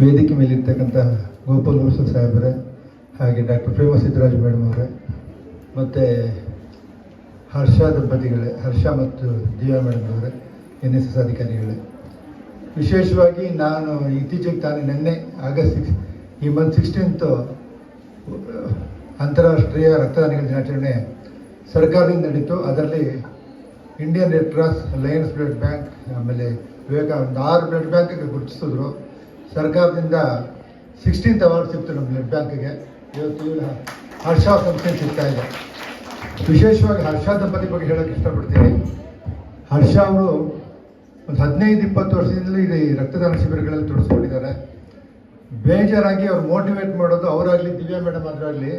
ವೇದಿಕೆ ಮೇಲಿರ್ತಕ್ಕಂಥ ಗೋಪಾಲ್ ಗುರುಸಲ್ ಸಾಹೇಬರೇ, ಹಾಗೆ ಡಾಕ್ಟರ್ ಪ್ರೇಮ ಸಿದ್ದರಾಜ್ ಮೇಡಮ್ ಅವರೇ, ಮತ್ತು ಹರ್ಷ ದಂಪತಿಗಳೇ, ಹರ್ಷ ಮತ್ತು ದಿವ್ಯಾ ಮೇಡಮ್ ಅವರೇ, NSS ಅಧಿಕಾರಿಗಳೇ, ವಿಶೇಷವಾಗಿ ನಾನು ಇತ್ತೀಚೆಗೆ ನಿನ್ನೆ ಈ ಮಂತ್ 16 ಅಂತಾರಾಷ್ಟ್ರೀಯ ರಕ್ತದಾನಿಗಳ ದಿನಾಚರಣೆ ಸರ್ಕಾರದಿಂದ ನಡೀತು. ಅದರಲ್ಲಿ Indian red cross, Lions blood bank, ಆಮೇಲೆ ವಿವೇಕಾನಂದ 6 ಬ್ಲಡ್ ಬ್ಯಾಂಕಿಗೆ ಗುರುತಿಸಿದ್ರು. ಸರ್ಕಾರದಿಂದ 16th ಅವಾರ್ಡ್ ಸಿಕ್ತು ನಮ್ಮ ಬ್ಲಡ್ ಬ್ಯಾಂಕಿಗೆ. ಇವತ್ತು ಹರ್ಷ ಸಂಸ್ಥೆ ಸಿಗ್ತಾ ಇದೆ. ವಿಶೇಷವಾಗಿ ಹರ್ಷ ದಂಪತಿ ಬಗ್ಗೆ ಹೇಳೋಕ್ಕೆ ಇಷ್ಟಪಡ್ತೀನಿ. ಹರ್ಷ ಅವರು ಒಂದು 15-20 ವರ್ಷದಿಂದಲೂ ಈ ರಕ್ತದಾನ ಶಿಬಿರಗಳಲ್ಲಿ ತೊಡಗಿಸ್ಕೊಂಡಿದ್ದಾರೆ. ಬೇಜಾರಾಗಿ ಅವ್ರು ಮೋಟಿವೇಟ್ ಮಾಡೋದು, ಅವರಾಗಲಿ ದಿವ್ಯಾ ಮೇಡಮ್ ಅದರಾಗಲಿ,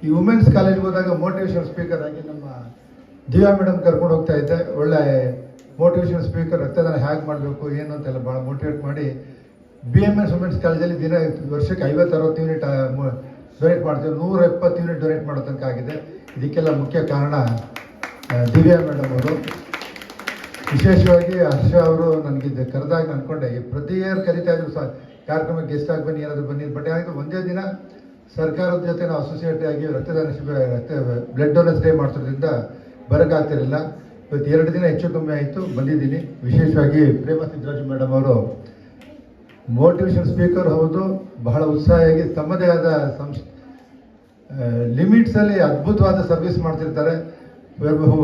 ಈ ವುಮೆನ್ಸ್ ಕಾಲೇಜ್ಗೆ ಹೋದಾಗ ಮೋಟಿವೇಶನ್ ಸ್ಪೀಕರ್ ಆಗಿ ನಮ್ಮ ದಿವ್ಯಾ ಮೇಡಮ್ ಕರ್ಕೊಂಡು ಹೋಗ್ತಾ ಇದ್ದೆ. ಒಳ್ಳೆ ಮೋಟಿವೇಶನ್ ಸ್ಪೀಕರ್, ರಕ್ತದಾನ ಹೇಗೆ ಮಾಡಬೇಕು ಏನು ಅಂತೆಲ್ಲ ಭಾಳ ಮೋಟಿವೇಟ್ ಮಾಡಿ BMS ವುಮೆನ್ಸ್ ಕಾಲೇಜಲ್ಲಿ ವರ್ಷಕ್ಕೆ 50-60 ಯೂನಿಟ್ ಡೊನೇಟ್ ಮಾಡ್ತೀವಿ. 170 ಯೂನಿಟ್ ಡೊನೇಟ್ ಮಾಡೋ ತನಕ ಆಗಿದೆ. ಇದಕ್ಕೆಲ್ಲ ಮುಖ್ಯ ಕಾರಣ ದಿವ್ಯಾ ಮೇಡಮ್ ಅವರು. ವಿಶೇಷವಾಗಿ ಹರ್ಷ ಅವರು ನನಗೆ ಕರೆದಾಗ ಅಂದ್ಕೊಂಡೆ, ಪ್ರತಿ ಇಯರ್ ಕರಿತಾ ಇದ್ರು ಕಾರ್ಯಕ್ರಮಕ್ಕೆ ಗೆಸ್ಟ್ ಆಗಿ ಬನ್ನಿ, ಏನಾದರೂ ಬನ್ನಿ. ಬಟ್ ಯಾಕೆ ಒಂದೇ ದಿನ ಸರ್ಕಾರದ ಜೊತೆ ನಾವು ಅಸೋಸಿಯೇಟ್ ಆಗಿ ರಕ್ತದಾನ ಶಿಬಿರ ಬ್ಲಡ್ ಡೋನರ್ಸ್ ಡೇ ಮಾಡ್ತಿರೋದ್ರಿಂದ ಬರೋಕ್ಕಾಗ್ತಿರಲಿಲ್ಲ. ಇವತ್ತು 2 ದಿನ ಹೆಚ್ಚು ಕಮ್ಮಿ ಆಯಿತು, ಬಂದಿದ್ದೀನಿ. ವಿಶೇಷವಾಗಿ ಪ್ರೇಮ ಸಿದ್ದರಾಜ್ ಮೇಡಮ್ ಅವರು ಮೋಟಿವೇಶನ್ ಸ್ಪೀಕರ್ ಹೌದು, ಬಹಳ ಉತ್ಸಾಹಿಯಾಗಿ ತಮ್ಮದೇ ಆದ ಲಿಮಿಟ್ಸಲ್ಲಿ ಅದ್ಭುತವಾದ ಸರ್ವಿಸ್ ಮಾಡ್ತಿರ್ತಾರೆ.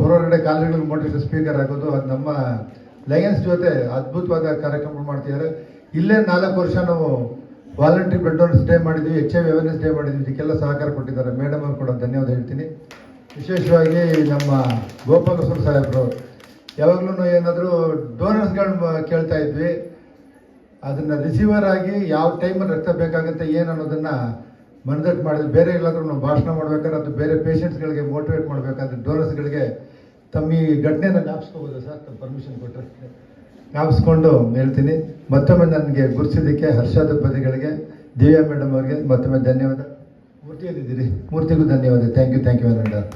ಹೊರಗಡೆ ಕಾಲೇಜುಗಳಿಗೆ ಮೋಟಿವೇಶನ್ ಸ್ಪೀಕರ್ ಆಗೋದು, ಅದು ನಮ್ಮ ಲಯನ್ಸ್ ಜೊತೆ ಅದ್ಭುತವಾದ ಕಾರ್ಯಕ್ರಮ ಮಾಡ್ತಿದ್ದಾರೆ. ಇಲ್ಲೇ 4 ವರ್ಷ ನಾವು ವಾಲಂಟ್ರಿ ಬ್ಲಡ್ ಡೋನರ್ಸ್ ಡೇ ಮಾಡಿದ್ವಿ, HIV ಅವೇರ್ನೆಸ್ ಡೇ ಮಾಡಿದ್ವಿ. ಇದಕ್ಕೆಲ್ಲ ಸಹಕಾರ ಕೊಟ್ಟಿದ್ದಾರೆ. ಮೇಡಮ್ ಅವ್ರು ಕೂಡ ಧನ್ಯವಾದ ಹೇಳ್ತೀನಿ. ವಿಶೇಷವಾಗಿ ನಮ್ಮ ಗೋಪಾಲ್ ಗುರುಸಲ್ ಸಾಹೇಬರು ಯಾವಾಗಲೂ ಏನಾದರೂ ಡೋನರ್ಸ್ಗಳನ್ನ ಕೇಳ್ತಾ ಇದ್ವಿ. ಅದನ್ನು ರಿಸೀವರ್ ಆಗಿ ಯಾವ ಟೈಮಲ್ಲಿ ರಕ್ತ ಬೇಕಾಗುತ್ತೆ ಏನು ಅನ್ನೋದನ್ನು ಮನದಟ್ಟು ಮಾಡಿದ್ವಿ. ಬೇರೆ ಎಲ್ಲಾದರೂ ನಾವು ಭಾಷಣ ಮಾಡ್ಬೇಕಾದ್ರೆ ಅದು ಬೇರೆ ಪೇಷಂಟ್ಸ್ಗಳಿಗೆ ಮೋಟಿವೇಟ್ ಮಾಡಬೇಕಾದ್ರೆ ಡೋನರ್ಸ್ಗಳಿಗೆ ತಮ್ಮ ಈ ಘಟನೆಯನ್ನು ಜ್ಞಾಪಿಸ್ಕೋಬೋದು ಸರ್, ತಮ್ಮ ಪರ್ಮಿಷನ್ ಕೊಟ್ಟರೆ ಜ್ಞಾಪಿಸ್ಕೊಂಡು ಹೇಳ್ತೀನಿ. ಮತ್ತೊಮ್ಮೆ ನನಗೆ ಗುರುತಿಸಿದ್ದಕ್ಕೆ ಹರ್ಷ ದಂಪತಿಗಳಿಗೆ, ದಿವ್ಯಾ ಮೇಡಮ್ ಅವರಿಗೆ ಮತ್ತೊಮ್ಮೆ ಧನ್ಯವಾದ. ಮೂರ್ತಿಯಲ್ಲಿದ್ದೀರಿ, ಮೂರ್ತಿಗೂ ಧನ್ಯವಾದ. Thank you very much.